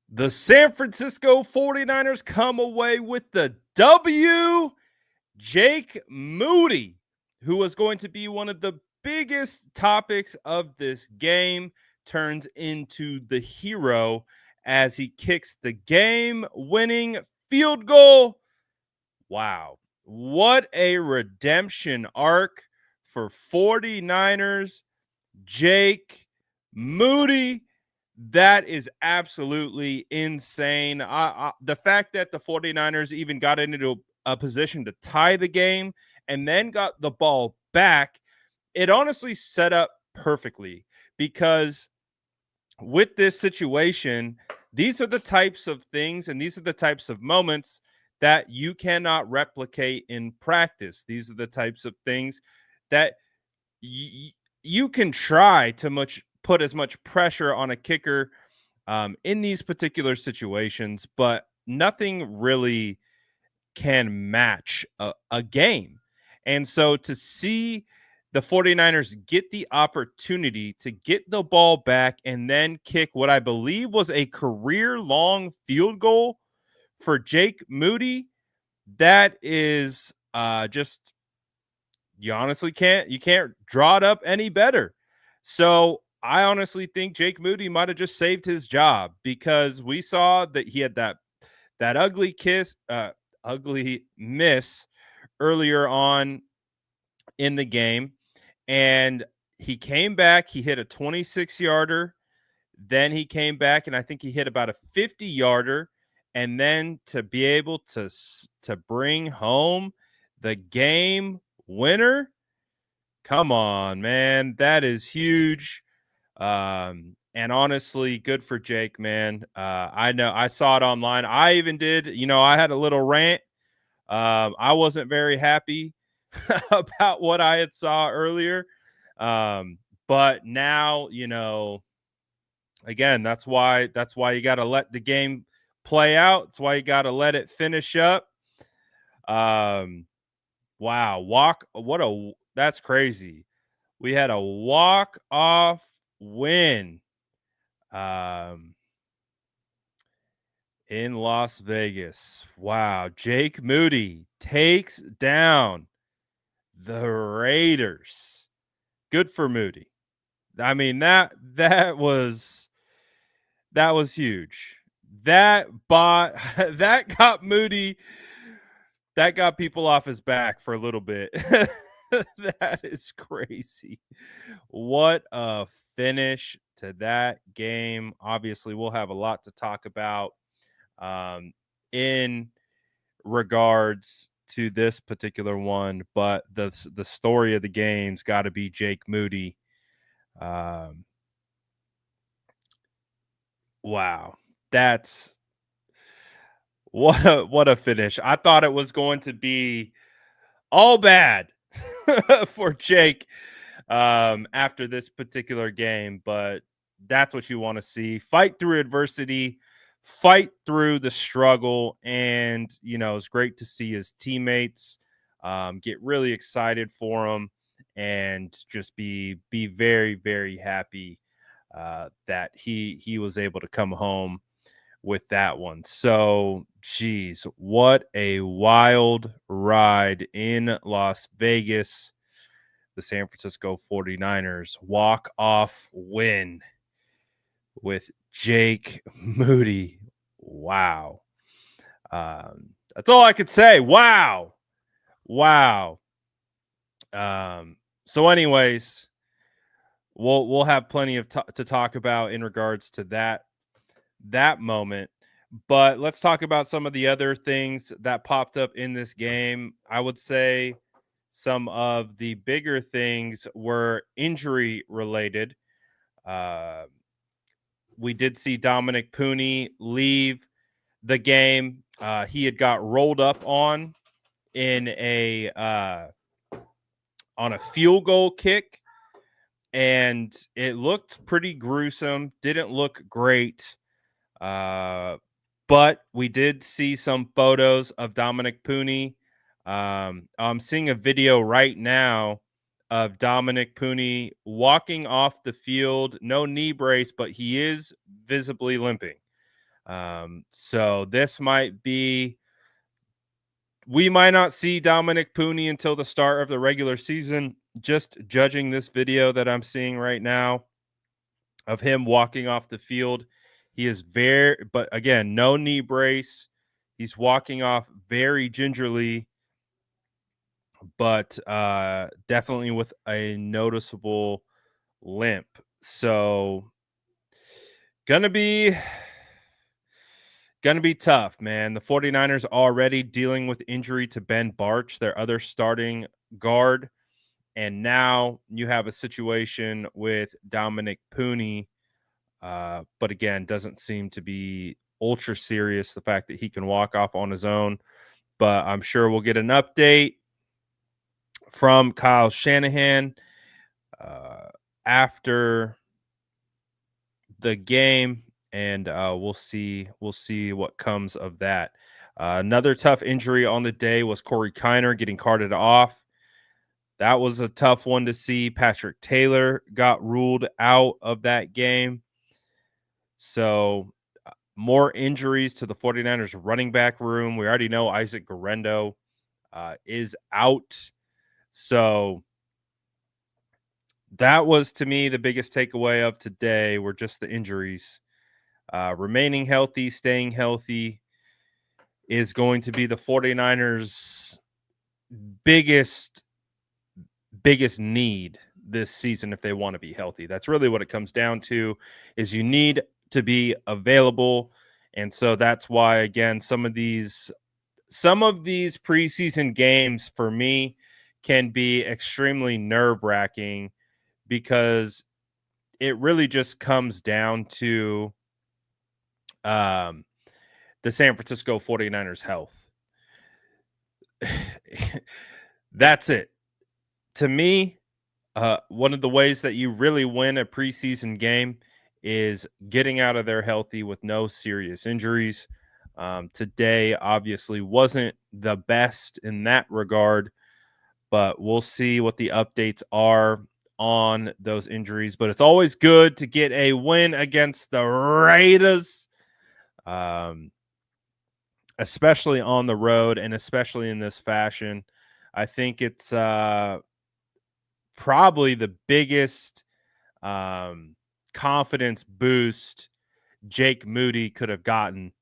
The San Francisco 49ers come away with the W. Jake Moody, who was going to be one of the biggest topics of this game, turns into the hero as he kicks the game-winning field goal. Wow. What a redemption arc for 49ers. Jake Moody. That is absolutely insane. The fact that the 49ers even got into a position to tie the game and then got the ball back, it honestly set up perfectly because with this situation, these are the types of things and these are the types of moments that you cannot replicate in practice. These are the types of things that you can try to put as much pressure on a kicker in these particular situations, but nothing really can match a game. And so to see the 49ers get the opportunity to get the ball back and then kick what I believe was a career-long field goal for Jake Moody, that is just you honestly can't draw it up any better. So I honestly think Jake Moody might have just saved his job because we saw that he had that ugly miss earlier on in the game, and he came back. He hit a 26-yarder. Then he came back, and I think he hit about a 50-yarder. And then to be able to bring home the game winner, come on, man. That is huge. And honestly, good for Jake, man. I know I saw it online. I even did, I had a little rant. I wasn't very happy about what I had saw earlier. But now, again, that's why you got to let the game play out. That's why you got to let it finish up. Wow, that's crazy. We had a walk-off win in Las Vegas. Wow, Jake Moody takes down the Raiders. Good for Moody. I mean, that was huge. That got Moody, that got people off his back for a little bit. That is crazy. What a finish to that game. Obviously, we'll have a lot to talk about in regards to this particular one, but the story of the game's got to be Jake Moody. Wow, that's what a finish. I thought it was going to be all bad for Jake after this particular game, but that's what you want to see. Fight through adversity, fight through the struggle, and it's great to see his teammates get really excited for him and just be very, very happy that he was able to come home with that one. So, geez, what a wild ride in Las Vegas. The San Francisco 49ers walk-off win with Jake Moody. Wow. That's all I could say. Wow. So anyways, we'll have plenty of to talk about in regards to that moment. But let's talk about some of the other things that popped up in this game. I would say some of the bigger things were injury related. We did see Dominic Pooney leave the game. He had got rolled up on a field goal kick, and it looked pretty gruesome. Didn't look great. But we did see some photos of Dominic Pooney. I'm seeing a video right now of Dominic Pooney walking off the field. No knee brace, but he is visibly limping. So this might be, we might not see Dominic Pooney until the start of the regular season. Just judging this video that I'm seeing right now of him walking off the field, he is but again, no knee brace. He's walking off very gingerly, but definitely with a noticeable limp. So gonna be tough, man. The 49ers already dealing with injury to Ben Barch, their other starting guard. And now you have a situation with Dominic Pooney. But again, doesn't seem to be ultra serious, the fact that he can walk off on his own. But I'm sure we'll get an update from Kyle Shanahan after the game, and we'll see what comes of that. Another tough injury on the day was Corey Kiner getting carted off. That was a tough one to see. Patrick Taylor got ruled out of that game. So more injuries to the 49ers running back room. We already know Isaac Guerendo is out. So that was, to me, the biggest takeaway of today were just the injuries. Remaining healthy, staying healthy is going to be the 49ers' biggest need this season if they want to be healthy. That's really what it comes down to, is you need to be available. And so that's why, again, some of these preseason games for me can be extremely nerve-wracking, because it really just comes down to the San Francisco 49ers health. That's it. To me, one of the ways that you really win a preseason game is getting out of there healthy with no serious injuries. Today obviously wasn't the best in that regard, but we'll see what the updates are on those injuries. But it's always good to get a win against the Raiders, especially on the road and especially in this fashion. I think it's probably the biggest confidence boost Jake Moody could have gotten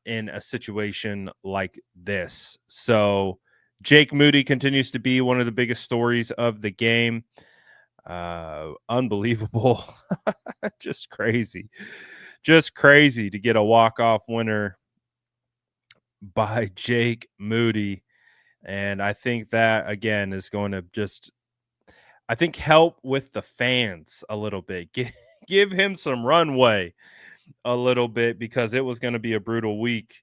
in a situation like this. So Jake Moody continues to be one of the biggest stories of the game. Unbelievable. Just crazy to get a walk-off winner by Jake Moody. And I think that, again, is going to just, I think, help with the fans a little bit. Give him some runway a little bit, because it was going to be a brutal week.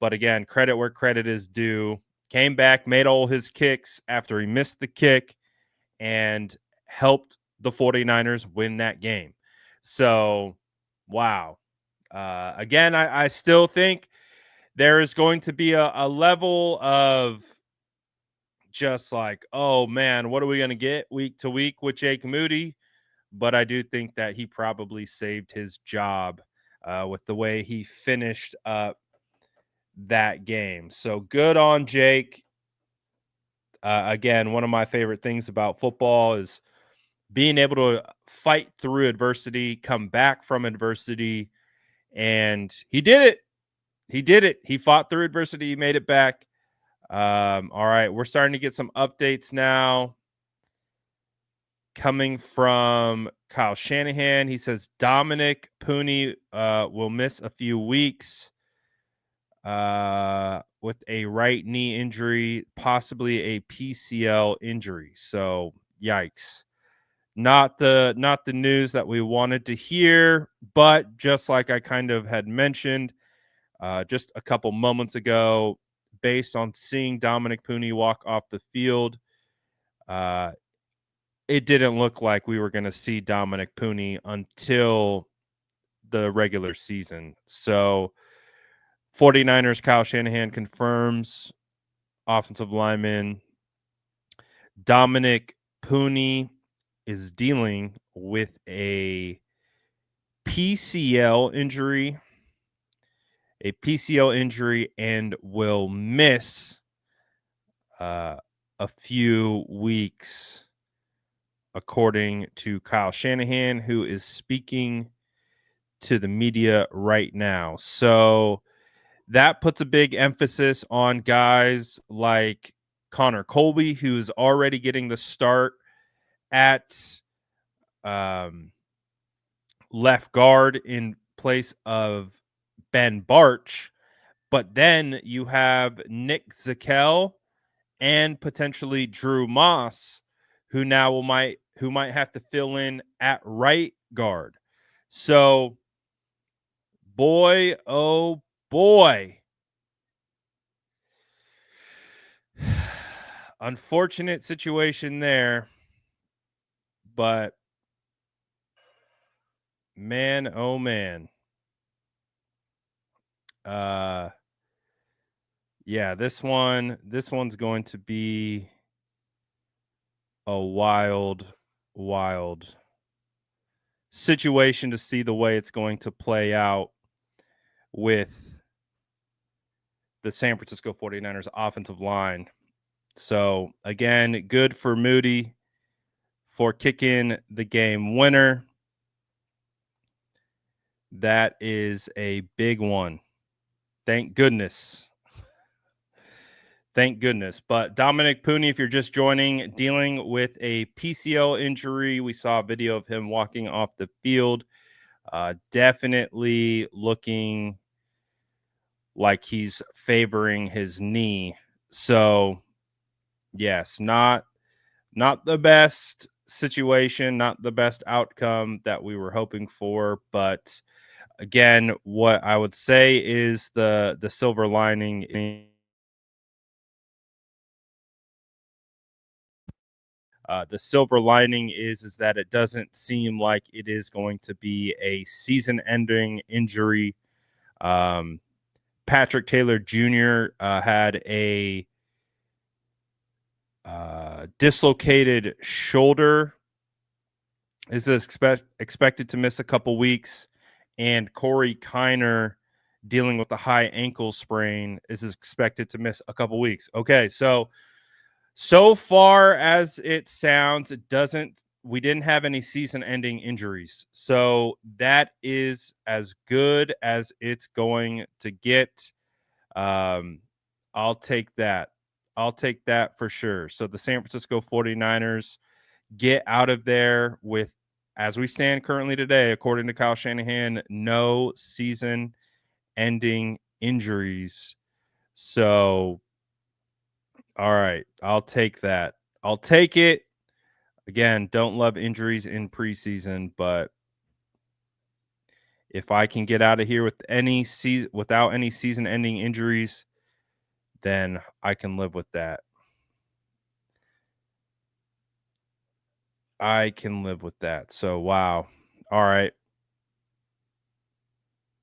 But again, credit where credit is due. Came back, made all his kicks after he missed the kick, and helped the 49ers win that game. So, wow. Again, I still think there is going to be a level of just like, oh man, what are we going to get week to week with Jake Moody? But I do think that he probably saved his job with the way he finished up that game. So good on Jake. Again, one of my favorite things about football is being able to fight through adversity, come back from adversity. And he did it. He fought through adversity. He made it back. All right. We're starting to get some updates now coming from Kyle Shanahan. He says Dominic Pooney will miss a few weeks with a right knee injury, possibly a PCL injury. So yikes. Not the news that we wanted to hear, but just like I kind of had mentioned just a couple moments ago, based on seeing Dominic Pooney walk off the field, it didn't look like we were going to see Dominic Pooney until the regular season. So 49ers, Kyle Shanahan confirms offensive lineman Dominic Pooney is dealing with a PCL injury. a PCL injury and will miss a few weeks, according to Kyle Shanahan, who is speaking to the media right now. So that puts a big emphasis on guys like Connor Colby, who's already getting the start at left guard in place of Ben Barch. But then you have Nick Zakel and potentially Drew Moss, who might have to fill in at right guard. So, boy, oh boy, unfortunate situation there, but man, oh man, yeah, this one's going to be a wild situation to see the way it's going to play out with the San Francisco 49ers offensive line. So, again, good for Moody for kicking the game winner. That is a big one. Thank goodness. Thank goodness. But Dominic Pooney, if you're just joining, dealing with a PCL injury. We saw a video of him walking off the field. Definitely looking like he's favoring his knee. So, yes, not the best situation, not the best outcome that we were hoping for. But again, what I would say is the silver lining. The silver lining is that it doesn't seem like it is going to be a season-ending injury. Patrick Taylor Jr. Had a dislocated shoulder. Is expected to miss a couple weeks, and Corey Kiner, dealing with the high ankle sprain, is expected to miss a couple weeks. Okay, so far as it sounds, we didn't have any season-ending injuries. So that is as good as it's going to get. I'll take that. I'll take that for sure. So the San Francisco 49ers get out of there with, as we stand currently today, according to Kyle Shanahan, no season-ending injuries. So, all right, I'll take that. I'll take it. Again, don't love injuries in preseason, but if I can get out of here with without any season-ending injuries, then I can live with that. I can live with that. So, wow. All right.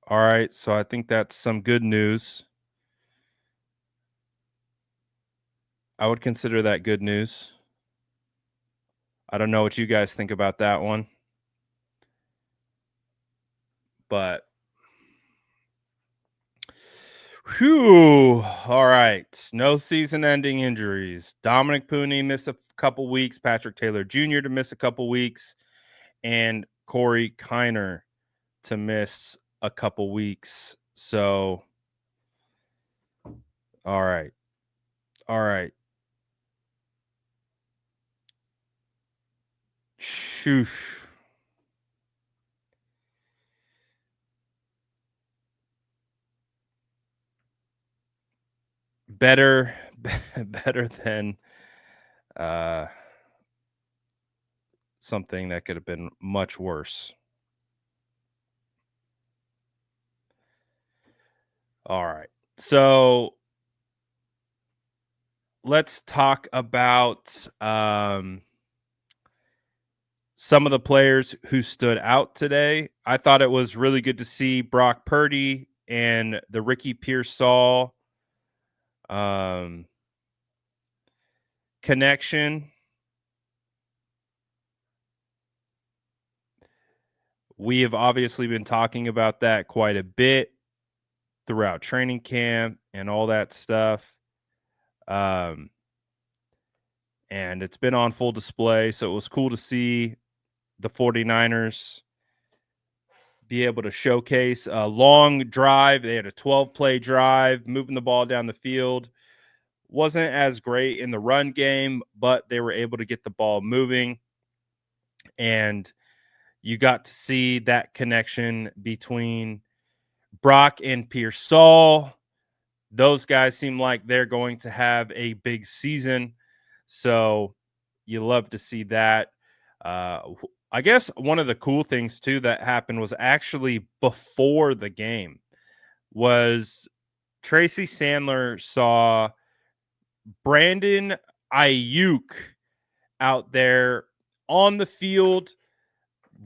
All right. So I think that's some good news. I would consider that good news. I don't know what you guys think about that one. But whew. All right. No season-ending injuries. Dominic Pooney miss a couple weeks. Patrick Taylor Jr. to miss a couple weeks. And Corey Kiner to miss a couple weeks. So, all right. All right. Shoosh. Better than something that could have been much worse. All right. So let's talk about some of the players who stood out today. I thought it was really good to see Brock Purdy and the Ricky Pearsall connection. We have obviously been talking about that quite a bit throughout training camp and all that stuff. And it's been on full display. So it was cool to see the 49ers be able to showcase a long drive. They had a 12-play drive, moving the ball down the field. Wasn't as great in the run game, but they were able to get the ball moving. And you got to see that connection between Brock and Pearsall. Those guys seem like they're going to have a big season. So you love to see that. I guess one of the cool things too that happened was actually before the game was Tracy Sandler saw Brandon Ayuk out there on the field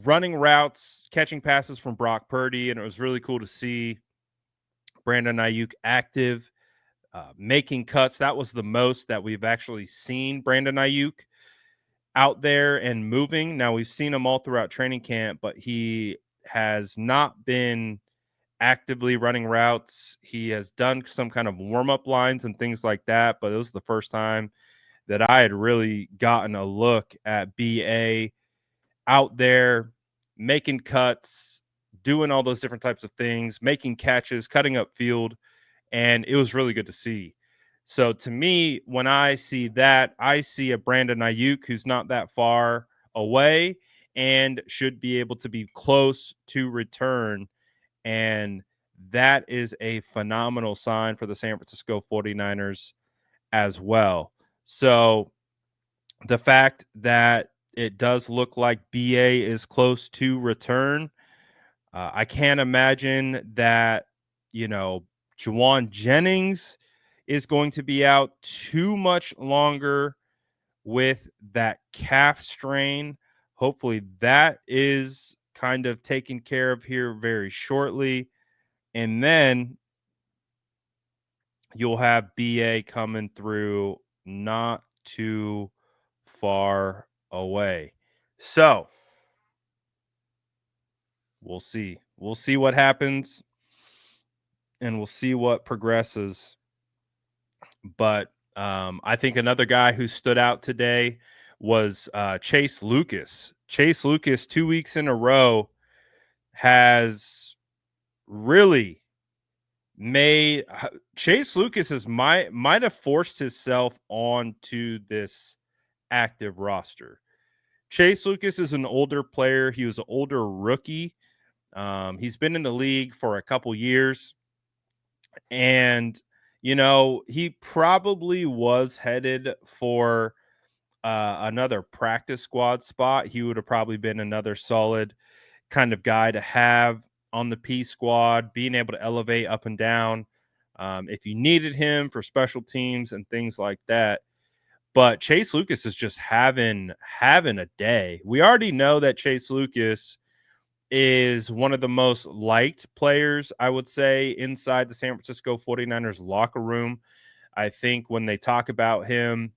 running routes, catching passes from Brock Purdy, and it was really cool to see Brandon Ayuk active, making cuts. That was the most that we've actually seen Brandon Ayuk out there and moving. Now, we've seen him all throughout training camp, but he has not been actively running routes. He has done some kind of warm-up lines and things like that, but it was the first time that I had really gotten a look at BA out there making cuts, doing all those different types of things, making catches, cutting up field, and it was really good to see. So to me, when I see that, I see a Brandon Ayuk who's not that far away and should be able to be close to return. And that is a phenomenal sign for the San Francisco 49ers as well. So the fact that it does look like BA is close to return, I can't imagine that, Juwan Jennings is going to be out too much longer with that calf strain. Hopefully that is kind of taken care of here very shortly. And then you'll have BA coming through not too far away. So we'll see. We'll see what happens and we'll see what progresses. But I think another guy who stood out today was Chase Lucas. Chase Lucas, 2 weeks in a row, has really made Chase Lucas might have forced himself onto this active roster. Chase Lucas is an older player. He was an older rookie. He's been in the league for a couple years. And, he probably was headed for another practice squad spot. He would have probably been another solid kind of guy to have on the P squad, being able to elevate up and down if you needed him for special teams and things like that. But Chase Lucas is just having a day. We already know that Chase Lucas is one of the most liked players, I would say, inside the San Francisco 49ers locker room. I think when they talk about him,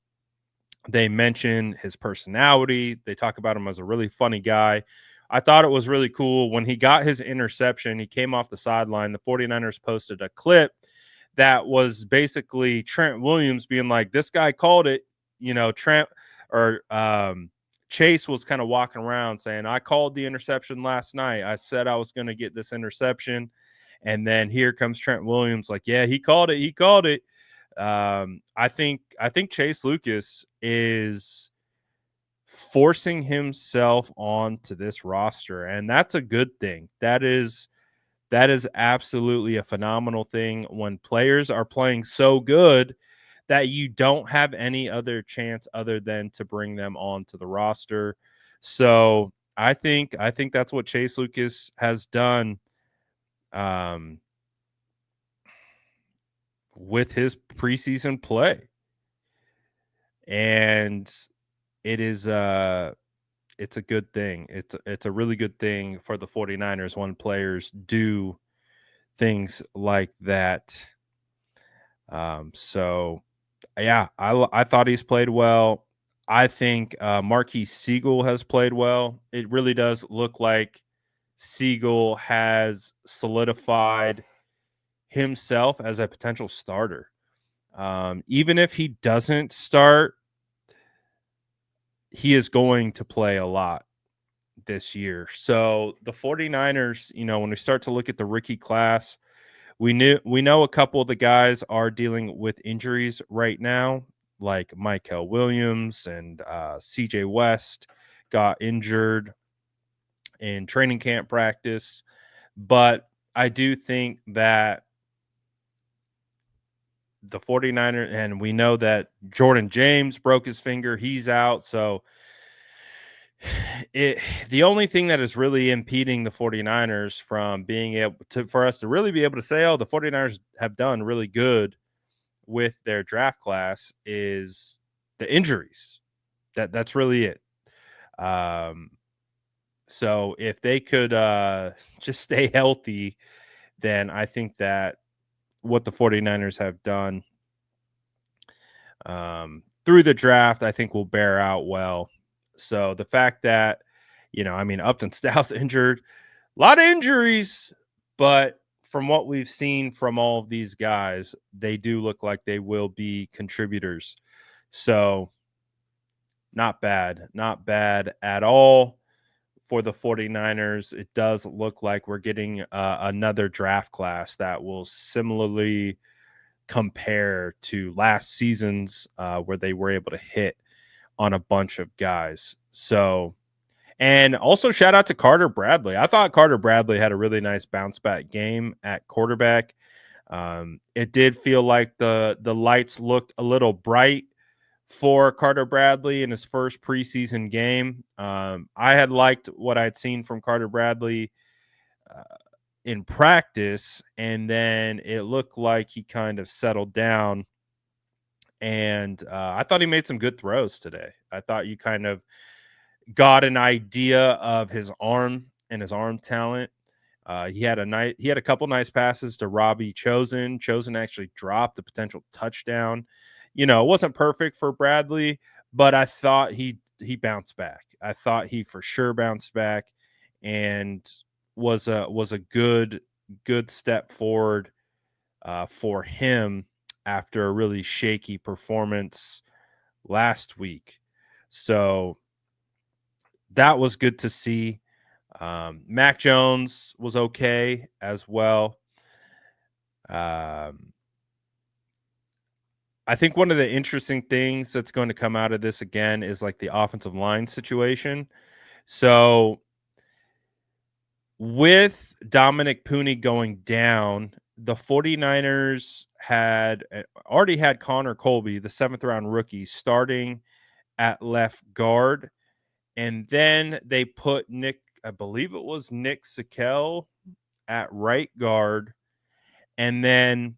they mention his personality. They talk about him as a really funny guy. I thought it was really cool when he got his interception. He came off the sideline. The 49ers posted a clip that was basically Trent Williams being like, this guy called it. Trent or Chase was kind of walking around saying, I called the interception last night. I said I was going to get this interception. And then here comes Trent Williams like, yeah, he called it. He called it. I think Chase Lucas is forcing himself onto this roster, and that's a good thing. That is absolutely a phenomenal thing when players are playing so good that you don't have any other chance other than to bring them onto the roster. So I think that's what Chase Lucas has done with his preseason play. And it is it's a good thing. It's a really good thing for the 49ers when players do things like that. So yeah, I thought he's played well. I think Marquise Siegel has played well. It really does look like Siegel has solidified himself as a potential starter. Even if he doesn't start, he is going to play a lot this year. So the 49ers, when we start to look at the rookie class, we know a couple of the guys are dealing with injuries right now, like Michael Williams and CJ West got injured in training camp practice. But I do think that the 49ers, and we know that Jordan James broke his finger, he's out. So the only thing that is really impeding the 49ers from being able to, for us to really be able to say, oh, the 49ers have done really good with their draft class, is the injuries. That's really it. So if they could just stay healthy, then I think that what the 49ers have done through the draft, I think will bear out well. So the fact that, Upton Stout's injured, a lot of injuries, but from what we've seen from all of these guys, they do look like they will be contributors. So not bad at all for the 49ers. It does look like we're getting another draft class that will similarly compare to last season's, where they were able to hit on a bunch of guys. So, and also shout out to Carter Bradley. I thought Carter Bradley had a really nice bounce back game at quarterback. It did feel like the lights looked a little bright for Carter Bradley in his first preseason game. I had liked what I'd seen from Carter Bradley in practice, and then it looked like he kind of settled down. And I thought he made some good throws today. I thought you kind of got an idea of his arm and his arm talent. He had a couple nice passes to Robbie Chosen. Chosen actually dropped a potential touchdown. It wasn't perfect for Bradley, but I thought he bounced back. I thought he for sure bounced back and was a good step forward for him after a really shaky performance last week. So that was good to see. Mac Jones was okay as well. I think one of the interesting things that's going to come out of this again is like the offensive line situation. So with Dominic Pooney going down, the 49ers already had Connor Colby, the 7th round rookie, starting at left guard. And then they put I believe it was Nick Sikel at right guard. And then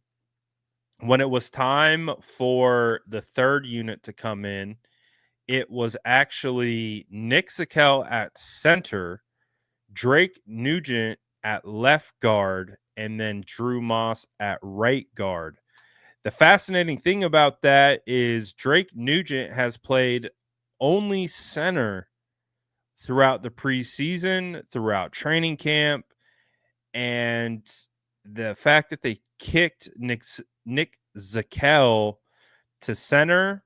when it was time for the third unit to come in, it was actually Nick Sikel at center, Drake Nugent at left guard, and then Drew Moss at right guard. The fascinating thing about that is Drake Nugent has played only center throughout the preseason, throughout training camp, and the fact that they kicked Nick Zakel to center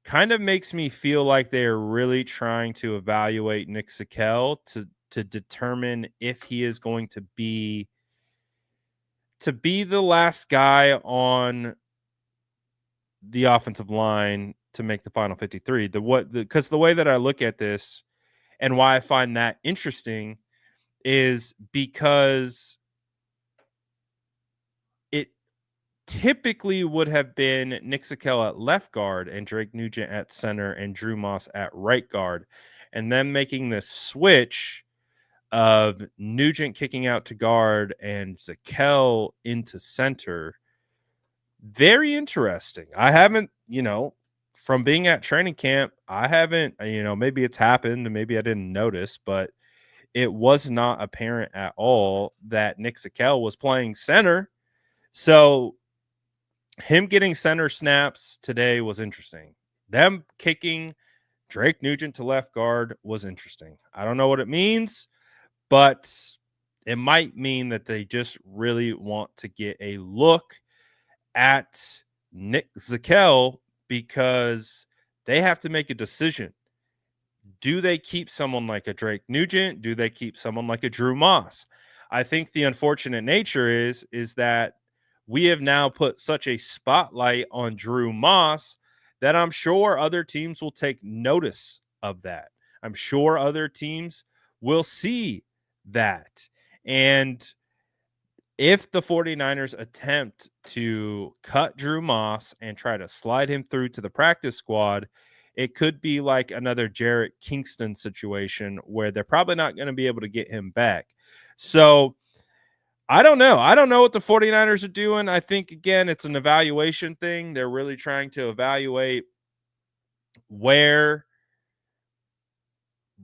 kind of makes me feel like they're really trying to evaluate Nick Zakel to determine if he is going to be the last guy on the offensive line to make the final 53. Because the way that I look at this and why I find that interesting is because it typically would have been Nick Zakel at left guard and Drake Nugent at center and Drew Moss at right guard. And then making this switch of Nugent kicking out to guard and Zakel into center. Very interesting. I haven't, from being at training camp, I haven't, maybe it's happened and maybe I didn't notice, but it was not apparent at all that Nick Zakel was playing center. So him getting center snaps today was interesting. Them kicking Drake Nugent to left guard was interesting. I don't know what it means, but it might mean that they just really want to get a look at Nick Zakelj because they have to make a decision. Do they keep someone like a Drake Nugent? Do they keep someone like a Drew Moss? I think the unfortunate nature is that we have now put such a spotlight on Drew Moss that I'm sure other teams will take notice of that. I'm sure other teams will see that. And if the 49ers attempt to cut Drew Moss and try to slide him through to the practice squad, it could be like another Jarrett Kingston situation where they're probably not going to be able to get him back. So I don't know. I don't know what the 49ers are doing. I think, again, it's an evaluation thing. They're really trying to evaluate where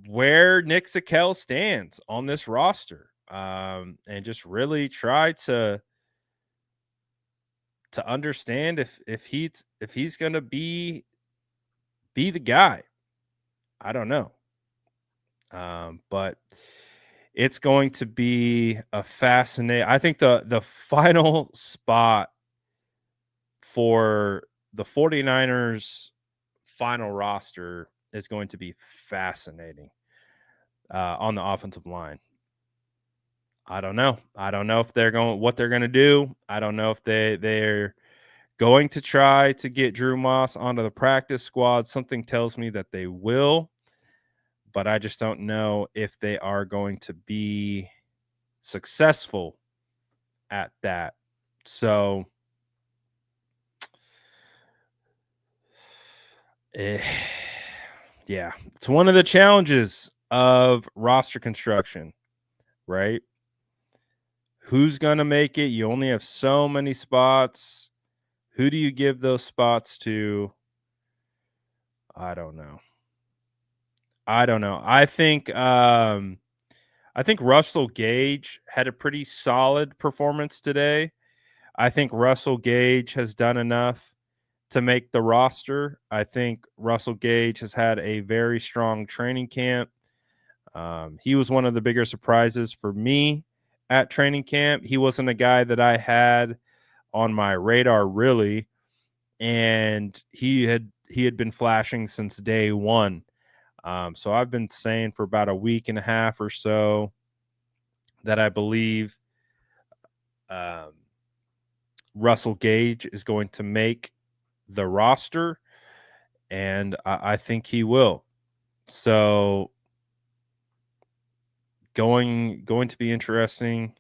Nick Zakelj stands on this roster, and just really try to understand if he's going to be the guy. I don't know. But it's going to be a fascinating. I think the final spot for the 49ers final roster is going to be fascinating on the offensive line. I don't know. I don't know if what they're going to do. I don't know if they're going to try to get Drew Moss onto the practice squad. Something tells me that they will, but I just don't know if they are going to be successful at that. So yeah, it's one of the challenges of roster construction, right? Who's going to make it? You only have so many spots. Who do you give those spots to? I don't know. I think Russell Gage had a pretty solid performance today. I think Russell Gage has done enough to make the roster. I think Russell Gage has had a very strong training camp. He was one of the bigger surprises for me at training camp. He wasn't a guy that I had on my radar really, and he had been flashing since day one. So I've been saying for about a week and a half or so that I believe Russell Gage is going to make the roster, and I think he will. So going to be interesting.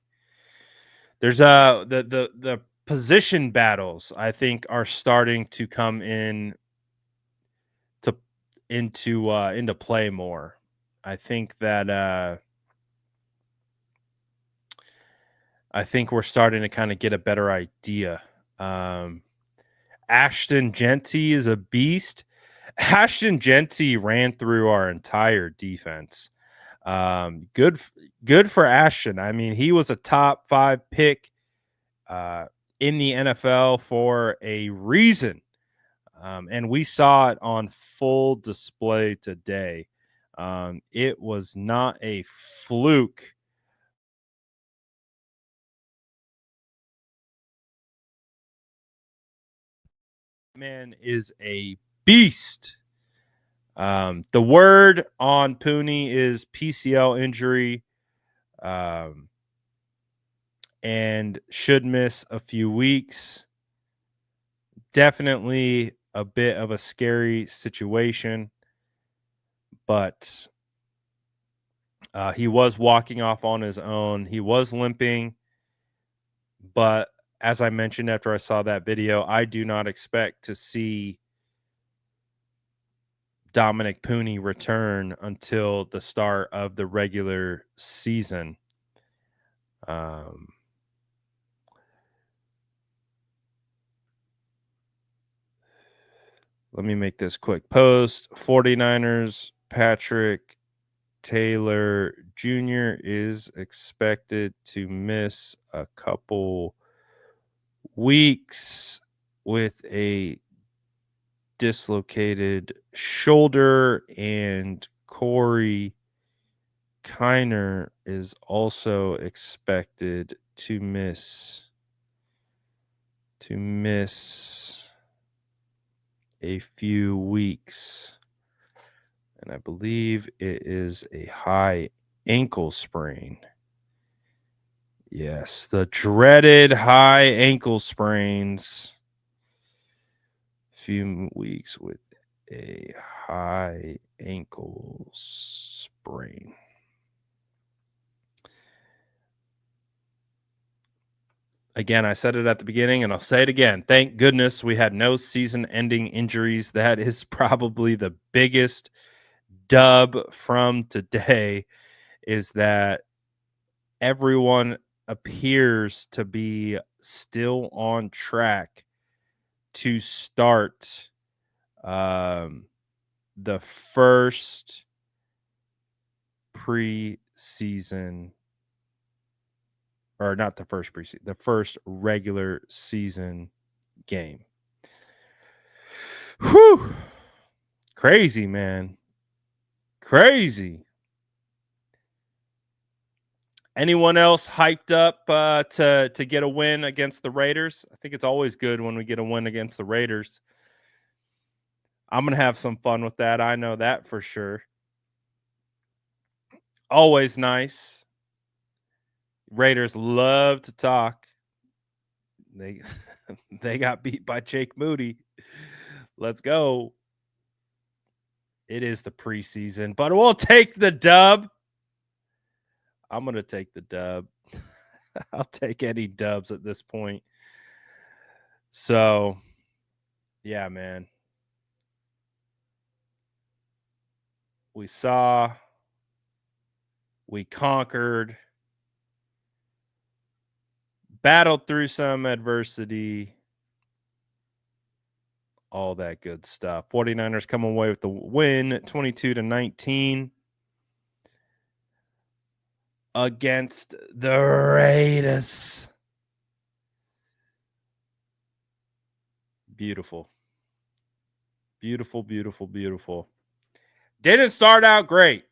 There's the position battles I think are starting to come into play more. I think that I think we're starting to kind of get a better idea. Ashton Genty is a beast. Ashton Genty ran through our entire defense. Good for Ashton. I mean, he was a top 5 pick in the NFL for a reason. And we saw it on full display today. It was not a fluke. Man is a beast. The word on Pooney is PCL injury, and should miss a few weeks. Definitely a bit of a scary situation, but he was walking off on his own. He was limping, but as I mentioned after I saw that video, I do not expect to see Dominic Pooney return until the start of the regular season. Let me make this quick post. 49ers Patrick Taylor Jr. is expected to miss a couple weeks with a dislocated shoulder, and Corey Kiner is also expected to miss a few weeks. And I believe it is a high ankle sprain. Yes, the dreaded high ankle sprains. Few weeks with a high ankle sprain. Again, I said it at the beginning and I'll say it again. Thank goodness we had no season-ending injuries. That is probably the biggest dub from today, is that everyone appears to be still on track to start the first preseason, or not the first preseason, the first regular season game. Whew. Crazy, man. Crazy. Anyone else hyped up to get a win against the Raiders? I think it's always good when we get a win against the Raiders. I'm going to have some fun with that. I know that for sure. Always nice. Raiders love to talk. They got beat by Jake Moody. Let's go. It is the preseason, but we'll take the dub. I'm going to take the dub. I'll take any dubs at this point. So, yeah, man. We saw, we conquered, battled through some adversity, all that good stuff. 49ers come away with the win, 22-19 against the Raiders. Beautiful. Beautiful, beautiful, beautiful. Didn't start out great.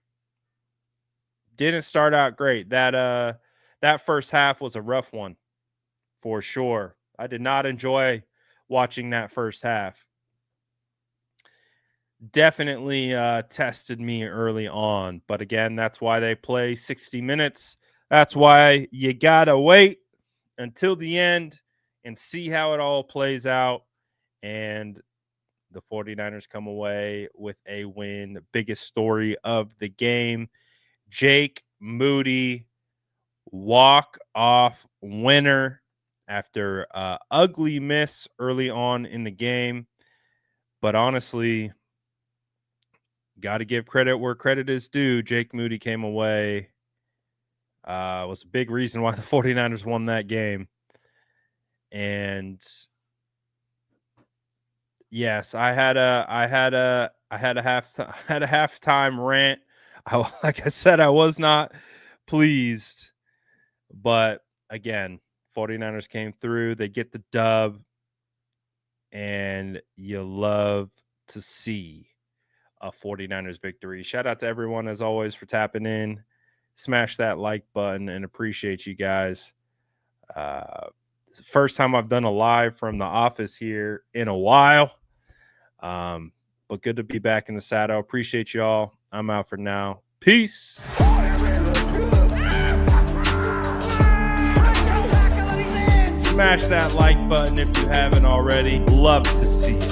That first half was a rough one for sure. I did not enjoy watching that first half. Definitely tested me early on. But again, that's why they play 60 minutes. That's why you got to wait until the end and see how it all plays out. And the 49ers come away with a win. The biggest story of the game. Jake Moody, walk-off winner after ugly miss early on in the game. But honestly, got to give credit where credit is due. Jake Moody came away. Was a big reason why the 49ers won that game. And yes, I had a halftime rant. Like I said, I was not pleased. But again, 49ers came through. They get the dub. And you love to see a 49ers victory. Shout out to everyone, as always, for tapping in. Smash that like button and appreciate you guys. It's the first time I've done a live from the office here in a while. But good to be back in the saddle. Appreciate y'all. I'm out for now. Peace. Smash that like button if you haven't already. Love to see you.